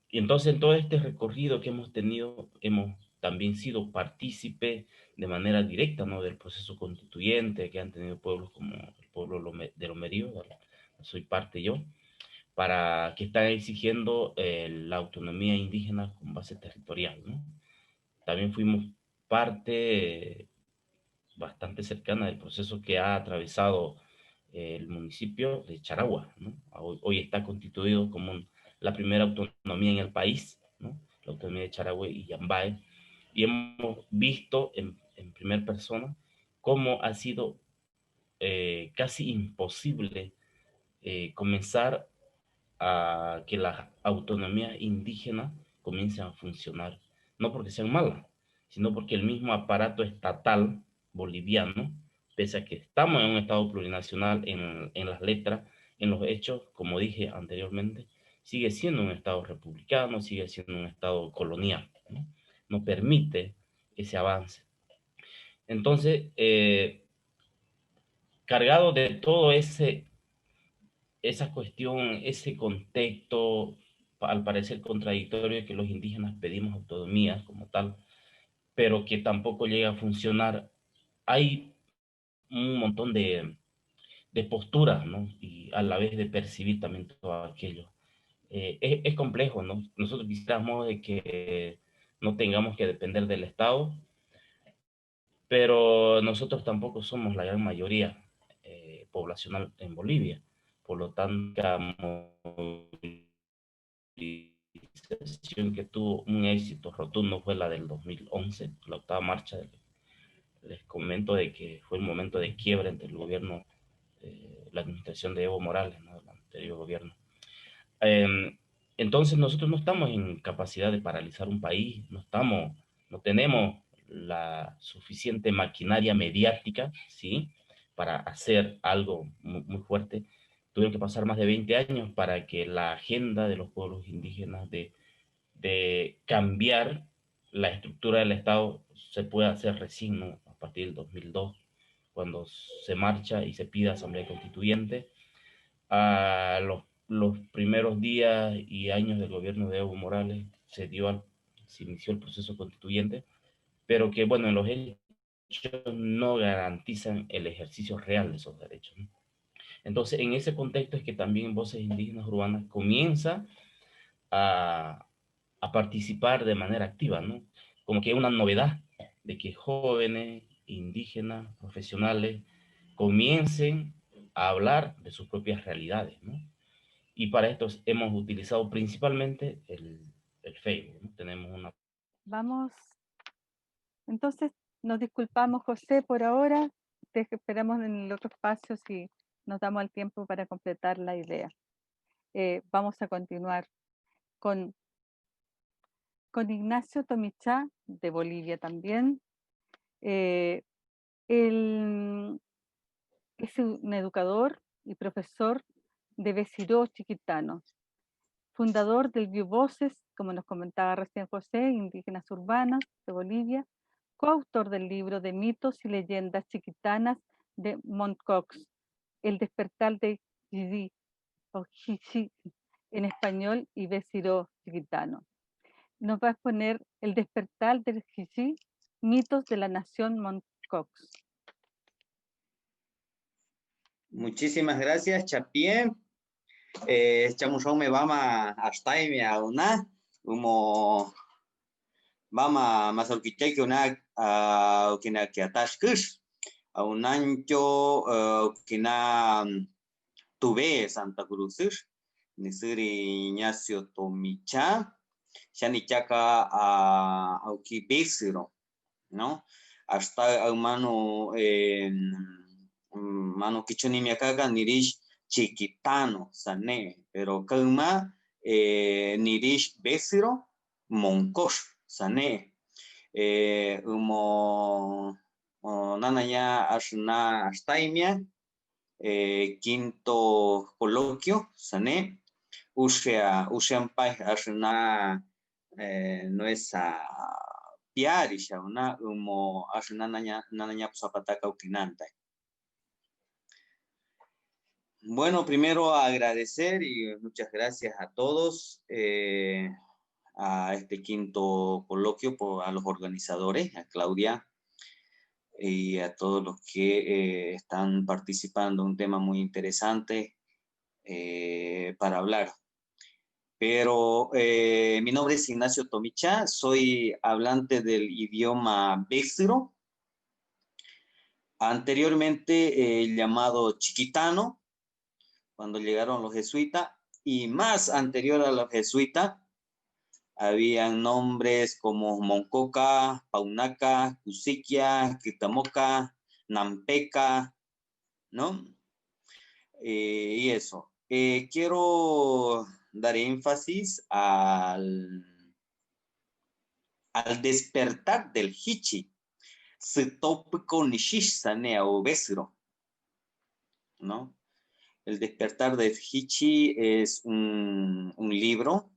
Y entonces en todo este recorrido que hemos tenido, hemos también sido partícipe de manera directa, ¿no? Del proceso constituyente que han tenido pueblos como el pueblo de Lomerío, soy parte yo, para que están exigiendo la autonomía indígena con base territorial, ¿no? También fuimos parte bastante cercana del proceso que ha atravesado el municipio de Charagua, ¿no? Hoy está constituido como la primera autonomía en el país, ¿no? La autonomía de Charagua y Yambae, y hemos visto en primera persona cómo ha sido casi imposible comenzar a que las autonomías indígenas comiencen a funcionar, no porque sean malas, sino porque el mismo aparato estatal boliviano, pese a que estamos en un estado plurinacional en las letras, en los hechos, como dije anteriormente, sigue siendo un estado republicano, sigue siendo un estado colonial, ¿no? No permite ese avance. Entonces, cargado de todo esa cuestión, ese contexto, al parecer contradictorio, que los indígenas pedimos autonomía como tal, pero que tampoco llega a funcionar, hay un montón de posturas, ¿no? Y a la vez de percibir también todo aquello. es complejo, ¿no? Nosotros quisiéramos de que no tengamos que depender del Estado, pero nosotros tampoco somos la gran mayoría poblacional en Bolivia. Por lo tanto, la movilización que tuvo un éxito rotundo fue la del 2011, la octava marcha. Les comento de que fue un momento de quiebra entre el gobierno, la administración de Evo Morales, ¿no? El anterior gobierno. Entonces nosotros no estamos en capacidad de paralizar un país, no tenemos la suficiente maquinaria mediática, ¿sí? Para hacer algo muy, muy fuerte. Tuvieron que pasar más de 20 años para que la agenda de los pueblos indígenas de cambiar la estructura del Estado se pueda hacer recién, ¿no? A partir del 2002, cuando se marcha y se pide asamblea constituyente. A los primeros días y años del gobierno de Evo Morales se inició el proceso constituyente, pero que, bueno, en los hechos no garantizan el ejercicio real de esos derechos, ¿no? Entonces, en ese contexto es que también Voces Indígenas Urbanas comienza a, a participar de manera activa, ¿no? Como que una novedad de que jóvenes, indígenas, profesionales, comiencen a hablar de sus propias realidades, ¿no? Y para esto hemos utilizado principalmente el Facebook, ¿no? Tenemos una...
Vamos, entonces nos disculpamos, José, por ahora. Te esperamos en el otro espacio si nos damos el tiempo para completar la idea. Vamos a continuar con Ignacio Tomichá, de Bolivia también. Él es un educador y profesor de Besiró Chiquitano, fundador del Biovoces, como nos comentaba recién José, Indígenas Urbanas de Bolivia, coautor del libro de mitos y leyendas chiquitanas de Montcox, El despertar de Gigi, o Gigi en español, y Besiró Chiquitano. Nos va a exponer El despertar del Gigi, mitos de la nación Montcox.
Muchísimas gracias, Chapien. Chamusón me vamos hasta ahí, me una, como vamos más al que una que atascus, a un ancho que na tuve Santa Cruz, ni siri Ignacio Tomicha, Shanichaka a Besiro, ¿no? Hasta hermano mano kichuni miakaga nirish chiquitano sane, pero calma nirish besiro monkosh sane, nanaya ashna ashtaimia, quinto coloquio sane, ushampai ashna no es a piarisha, una ashna nananya zapataca ukinanta. Bueno, primero agradecer y muchas gracias a todos a este quinto coloquio, a los organizadores, a Claudia y a todos los que están participando. Un tema muy interesante para hablar. Pero mi nombre es Ignacio Tomicha, soy hablante del idioma Besiro, anteriormente llamado chiquitano, cuando llegaron los jesuitas, y más anterior a los jesuitas, habían nombres como Moncoca, Paunaca, Cusiquia, Quitamoca, Nampeca, ¿no? Y eso. Quiero dar énfasis al despertar del Hichi, Sitopico Nishish Sanea o Besiro, ¿no? El despertar del Hichi es un libro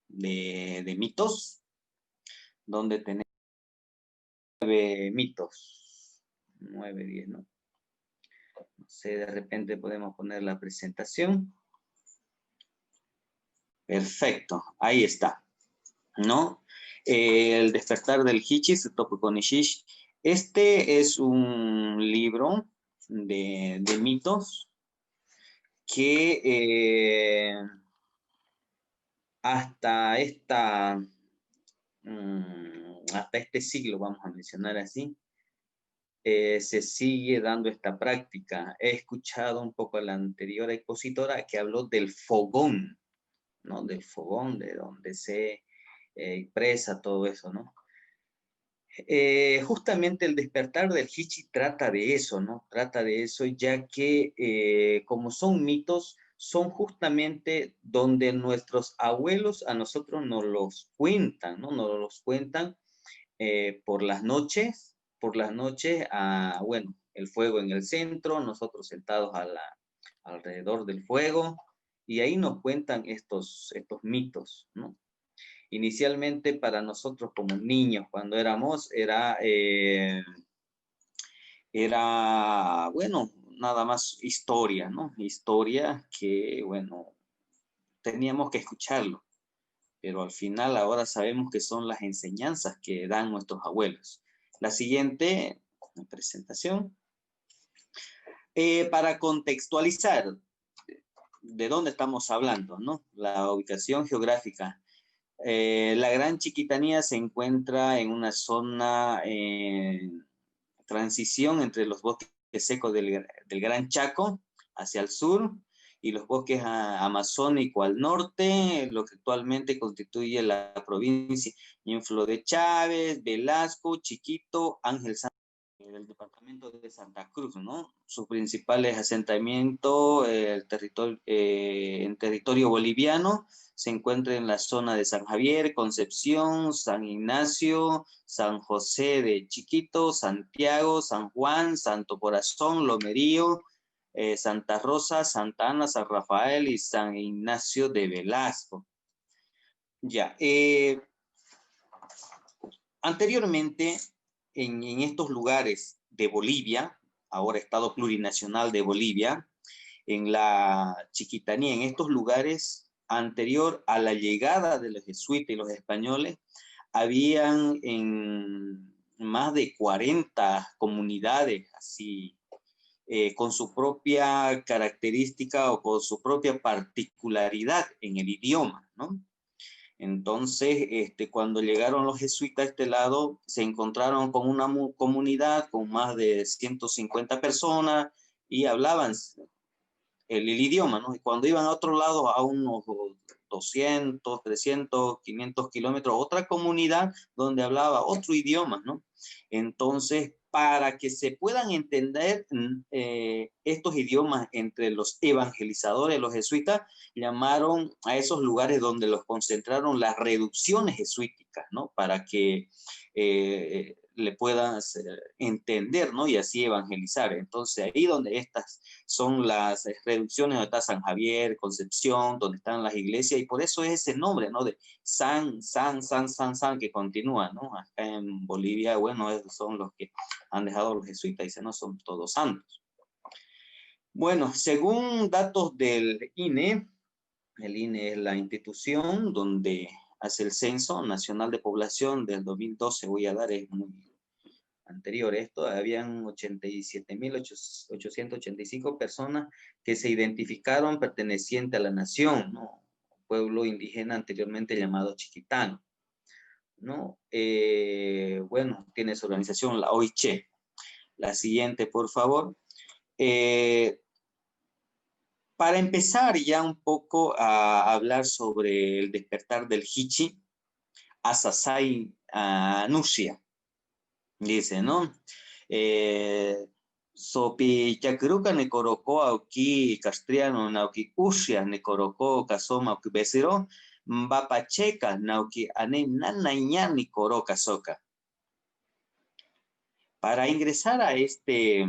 de mitos, donde tenemos 9 mitos, 9, 10, ¿no? No sé, de repente podemos poner la presentación. Perfecto, ahí está, ¿no? El despertar del Hichi, Sutopico Nishish. Este es un libro de mitos que hasta hasta este siglo, vamos a mencionar así, se sigue dando esta práctica. He escuchado un poco a la anterior expositora que habló del fogón, ¿no? Del fogón, de donde se expresa todo eso, ¿no? Justamente el despertar del Hichi trata de eso, ¿no? Trata de eso, ya que como son mitos, son justamente donde nuestros abuelos a nosotros nos los cuentan, ¿no? Nos los cuentan por las noches, bueno, el fuego en el centro, nosotros sentados alrededor del fuego, y ahí nos cuentan estos mitos, ¿no? Inicialmente para nosotros como niños, cuando éramos, era, bueno, nada más historia, ¿no? Historia que, bueno, teníamos que escucharlo, pero al final ahora sabemos que son las enseñanzas que dan nuestros abuelos. La siguiente presentación. Para contextualizar de dónde estamos hablando, ¿no? La ubicación geográfica. La Gran Chiquitanía se encuentra en una zona transición entre los bosques secos del Gran Chaco hacia el sur y los bosques amazónicos al norte, lo que actualmente constituye la provincia Inflo de Chávez, Velasco, Chiquito, Ángel Santos, del departamento de Santa Cruz, ¿no? Sus principales asentamientos en territorio boliviano se encuentra en la zona de San Javier, Concepción, San Ignacio, San José de Chiquito, Santiago, San Juan, Santo Corazón, Lomerío, Santa Rosa, Santa Ana, San Rafael y San Ignacio de Velasco. Ya, anteriormente en estos lugares de Bolivia, ahora Estado Plurinacional de Bolivia, en la Chiquitanía, en estos lugares, anterior a la llegada de los jesuitas y los españoles, habían en más de 40 comunidades así, con su propia característica o con su propia particularidad en el idioma, ¿no? Entonces, cuando llegaron los jesuitas a este lado, se encontraron con una comunidad con más de 150 personas y hablaban el idioma, ¿no? Y cuando iban a otro lado, a unos 200, 300, 500 kilómetros, otra comunidad donde hablaba otro idioma, ¿no? Entonces, para que se puedan entender estos idiomas entre los evangelizadores, los jesuitas, llamaron a esos lugares donde los concentraron las reducciones jesuíticas, ¿no? Para que le puedan entender, ¿no? Y así evangelizar. Entonces, ahí donde estas son las reducciones, donde está San Javier, Concepción, donde están las iglesias, y por eso es ese nombre, ¿no? De San, que continúa, ¿no? Acá en Bolivia, bueno, esos son los que han dejado los jesuitas, dicen, no son todos santos. Bueno, según datos del INE, el INE es la institución donde hace el Censo Nacional de Población del 2012, voy a dar, es muy anterior a esto, habían 87.885 personas que se identificaron pertenecientes a la nación, ¿no? Pueblo indígena anteriormente llamado Chiquitano, ¿no? Bueno, tiene su organización, la OICHE. La siguiente, por favor. Para empezar ya un poco a hablar sobre el despertar del Hichi, Asasai Nusia, dice, ¿no? Sopi Chakruka ne koroko auki castriano nauki usia ne koroko kasoma auki besiro mbapacheca nauki ane nanaiña ni koroka soka. Para ingresar a este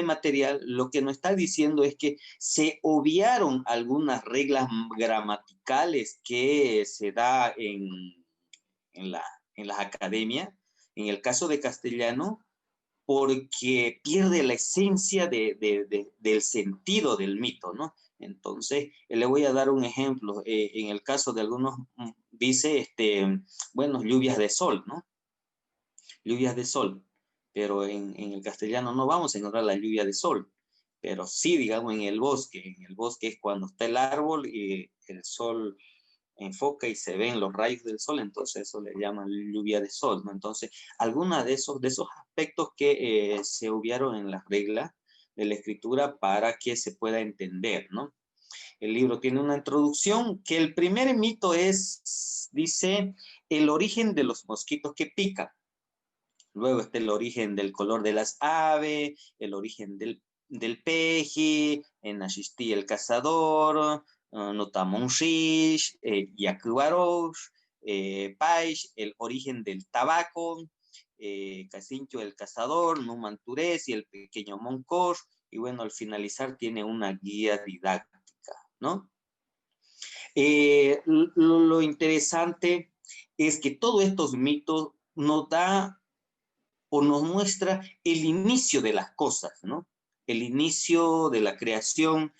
material, lo que nos está diciendo es que se obviaron algunas reglas gramaticales que se da en las academias, en el caso de castellano, porque pierde la esencia del sentido del mito, ¿no? Entonces, le voy a dar un ejemplo. En el caso de algunos, dice, bueno, lluvias de sol, ¿no? Lluvias de sol. Pero en el castellano no vamos a encontrar la lluvia de sol. Pero sí, digamos, en el bosque. En el bosque es cuando está el árbol y el sol enfoca y se ven los rayos del sol, entonces eso le llaman lluvia de sol, ¿no? Entonces, algunos de esos aspectos que se obviaron en las reglas de la escritura para que se pueda entender, ¿no? El libro tiene una introducción que el primer mito dice, el origen de los mosquitos que pican. Luego está el origen del color de las aves, el origen del peje, en Ashisti el cazador, Notamonrish, Yacubarosh, Paish, el origen del tabaco, Cacincho el cazador, Numanturés y el pequeño Moncor, y bueno, al finalizar tiene una guía didáctica, ¿no? Lo interesante es que todos estos mitos nos da o nos muestra el inicio de las cosas, ¿no? El inicio de la creación,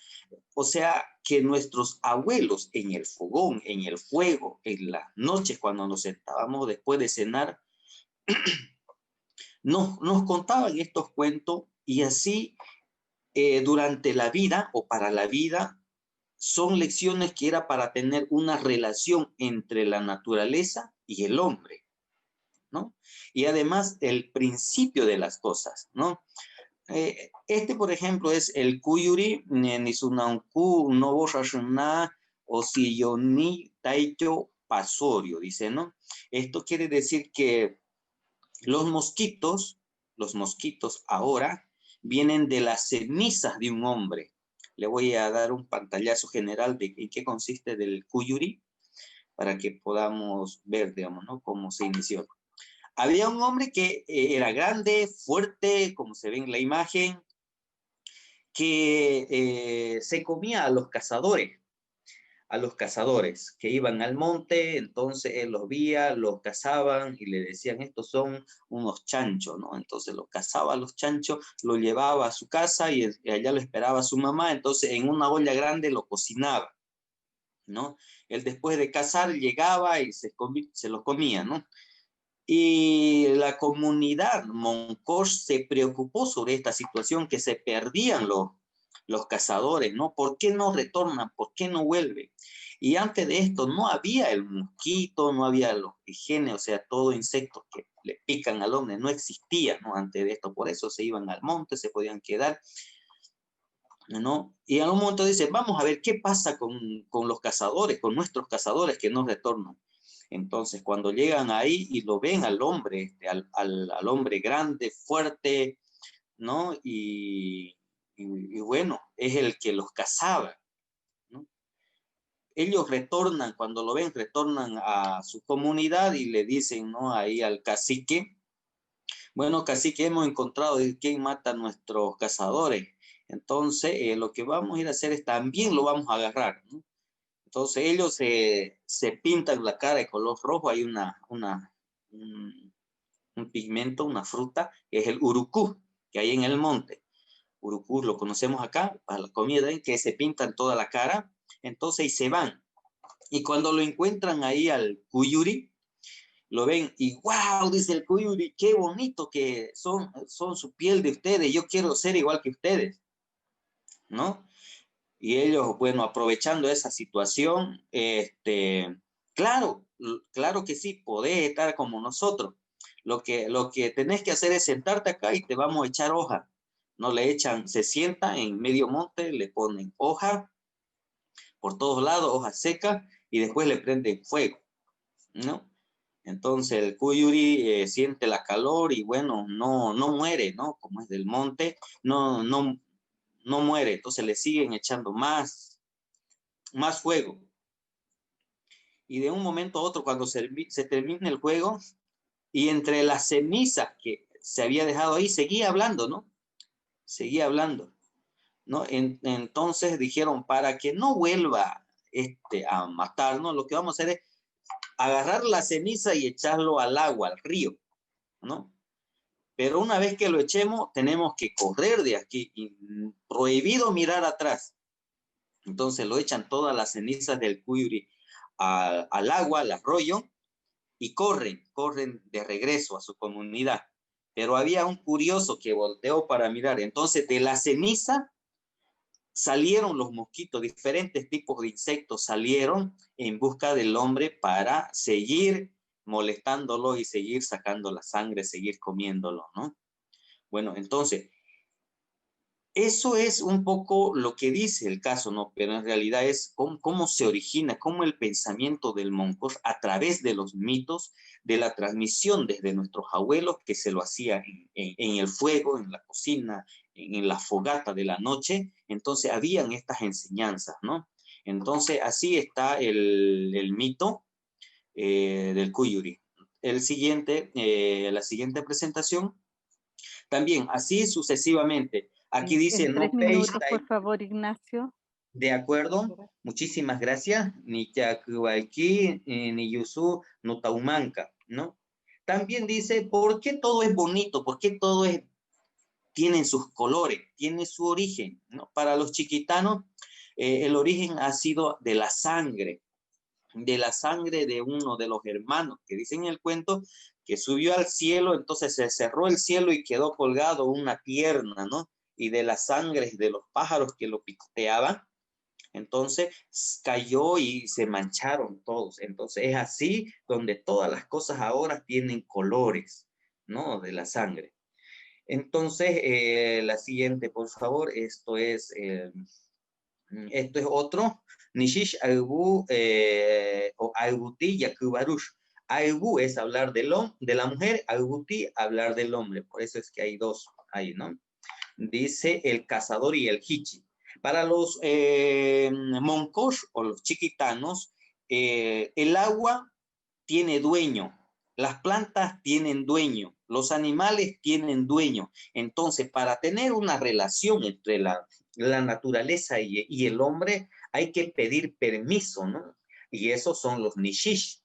o sea, que nuestros abuelos en el fogón, en el fuego, en las noches cuando nos sentábamos después de cenar, nos contaban estos cuentos y así durante la vida o para la vida son lecciones que era para tener una relación entre la naturaleza y el hombre, ¿no? Y además el principio de las cosas, ¿no? Por ejemplo, es el Kuyuri, Nisunanku, Novo Rashuna, Osiyoni, Taicho, Pasorio, dice, ¿no? Esto quiere decir que los mosquitos ahora vienen de las cenizas de un hombre. Le voy a dar un pantallazo general de en qué consiste del Kuyuri para que podamos ver, digamos, ¿no? Cómo se inició. Había un hombre que era grande, fuerte, como se ve en la imagen, que se comía a los cazadores que iban al monte, entonces él los veía, los cazaban y le decían, estos son unos chanchos, ¿no? Entonces los cazaba a los chanchos, lo llevaba a su casa y allá lo esperaba su mamá, entonces en una olla grande lo cocinaba, ¿no? Él después de cazar llegaba y se los comía, ¿no? Y la comunidad Moncor se preocupó sobre esta situación, que se perdían los cazadores, ¿no? ¿Por qué no retornan? ¿Por qué no vuelven? Y antes de esto no había el mosquito, no había los higenes, o sea, todo insectos que le pican al hombre, no existía, ¿no? Antes de esto, por eso se iban al monte, se podían quedar, ¿no? Y en un momento dice, vamos a ver qué pasa con los cazadores, con nuestros cazadores que no retornan. Entonces, cuando llegan ahí y lo ven al hombre, al hombre grande, fuerte, ¿no? Y bueno, es el que los cazaba, ¿no? Ellos retornan, cuando lo ven, retornan a su comunidad y le dicen, ¿no? Ahí al cacique, bueno, cacique, hemos encontrado quién mata a nuestros cazadores. Entonces, lo que vamos a ir a hacer es también lo vamos a agarrar, ¿no? Entonces ellos se pintan la cara de color rojo. Hay un pigmento, una fruta, que es el urucú, que hay en el monte. Urucú lo conocemos acá, para la comida, que se pintan toda la cara. Entonces y se van. Y cuando lo encuentran ahí al Kuyuri, lo ven y wow, dice el Kuyuri, qué bonito que son su piel de ustedes, yo quiero ser igual que ustedes, ¿no? Y ellos, bueno, aprovechando esa situación, claro que sí, podés estar como nosotros. Lo que tenés que hacer es sentarte acá y te vamos a echar hoja. No le echan, se sientan en medio monte, le ponen hoja por todos lados, hoja seca, y después le prenden fuego, ¿no? Entonces el Kuyuri siente la calor y bueno, no muere, ¿no? Como es del monte, no muere. Entonces le siguen echando más fuego. Y de un momento a otro, cuando se termina el juego, y entre las cenizas que se había dejado ahí, seguía hablando, ¿no? Seguía hablando, ¿no? Entonces dijeron, para que no vuelva a matarnos, lo que vamos a hacer es agarrar la ceniza y echarlo al agua, al río, ¿no? Pero una vez que lo echemos, tenemos que correr de aquí, y prohibido mirar atrás. Entonces lo echan todas las cenizas del Kuyuri al agua, al arroyo, y corren de regreso a su comunidad. Pero había un curioso que volteó para mirar. Entonces, de la ceniza salieron los mosquitos, diferentes tipos de insectos salieron en busca del hombre para seguir molestándolo y seguir sacando la sangre, seguir comiéndolo, ¿no? Bueno, entonces, eso es un poco lo que dice el caso, ¿no? Pero en realidad es cómo se origina, cómo el pensamiento del Moncos a través de los mitos, de la transmisión desde nuestros abuelos, que se lo hacía en el fuego, en la cocina, en la fogata de la noche. Entonces habían estas enseñanzas, ¿no? Entonces así está el mito del Kuyuri. La siguiente presentación, también así sucesivamente. Aquí dice
En 3
no page
minutos, por favor, Ignacio.
de acuerdo, muchísimas gracias. Ni Chacualqui, ni Yusu, no Taumanca, ¿no? También dice, ¿por qué todo es bonito? ¿Por qué todo tiene sus colores? Tiene su origen, ¿no? Para los chiquitanos, el origen ha sido de la sangre de uno de los hermanos, que dice en el cuento que subió al cielo, entonces se cerró el cielo y quedó colgado una pierna, ¿no? Y de las sangres de los pájaros que lo picoteaban, entonces cayó y se mancharon todos. Entonces es así donde todas las cosas ahora tienen colores, ¿no? De la sangre. Entonces, la siguiente, por favor, esto es otro. Nishish Aibu o Aibuti Yakubarush. Aibu es hablar de la mujer, Aibuti hablar del hombre. Por eso es que hay dos ahí, ¿no? Dice el cazador y el hichi. Para los moncos o los chiquitanos, el agua tiene dueño, las plantas tienen dueño, los animales tienen dueño. Entonces, para tener una relación entre la naturaleza y el hombre, hay que pedir permiso, ¿no? Y esos son los nishish.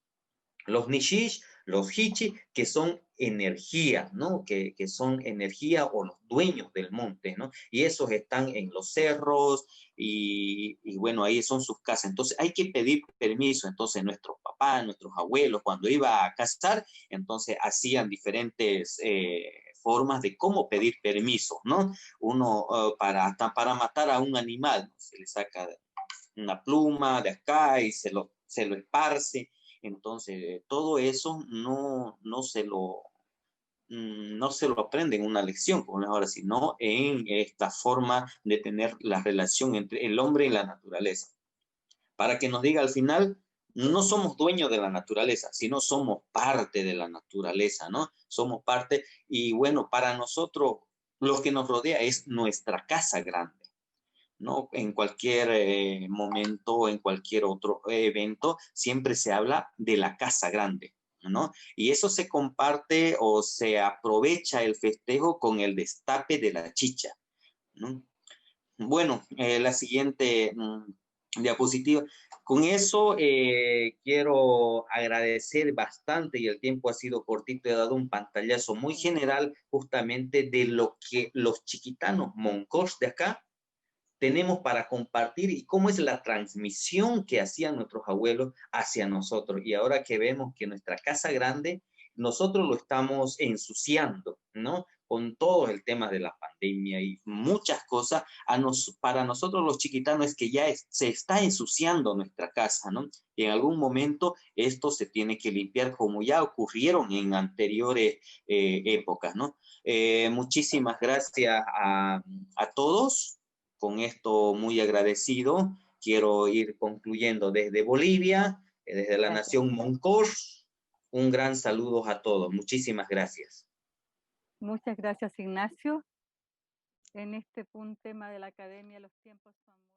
Los nishish, los hichi, que son energía, ¿no? Que son energía o los dueños del monte, ¿no? Y esos están en los cerros y bueno, ahí son sus casas. Entonces hay que pedir permiso. Entonces nuestros papás, nuestros abuelos, cuando iba a cazar, entonces hacían diferentes formas de cómo pedir permiso, ¿no? Uno hasta para matar a un animal, ¿no? Se le saca una pluma de acá y se lo esparce. Entonces, todo eso no se lo aprende en una lección, como es ahora, sino en esta forma de tener la relación entre el hombre y la naturaleza. Para que nos diga al final, no somos dueños de la naturaleza, sino somos parte de la naturaleza, ¿no? Somos parte, y bueno, para nosotros, lo que nos rodea es nuestra casa grande, ¿no? En cualquier momento, en cualquier otro evento, siempre se habla de la casa grande, ¿no? Y eso se comparte o se aprovecha el festejo con el destape de la chicha, ¿no? Bueno, la siguiente diapositiva. Con eso quiero agradecer bastante, y el tiempo ha sido cortito, he dado un pantallazo muy general justamente de lo que los chiquitanos moncos de acá tenemos para compartir y cómo es la transmisión que hacían nuestros abuelos hacia nosotros. Y ahora que vemos que nuestra casa grande, nosotros lo estamos ensuciando, ¿no? Con todo el tema de la pandemia y muchas cosas, para nosotros los chiquitanos es que ya se está ensuciando nuestra casa, ¿no? Y en algún momento esto se tiene que limpiar como ya ocurrieron en anteriores épocas, ¿no? Muchísimas gracias a todos. Con esto muy agradecido, quiero ir concluyendo desde Bolivia, desde la nación Moncos. Un gran saludo a todos. Muchísimas gracias.
Muchas gracias, Ignacio. En este tema de la academia, los tiempos son muy...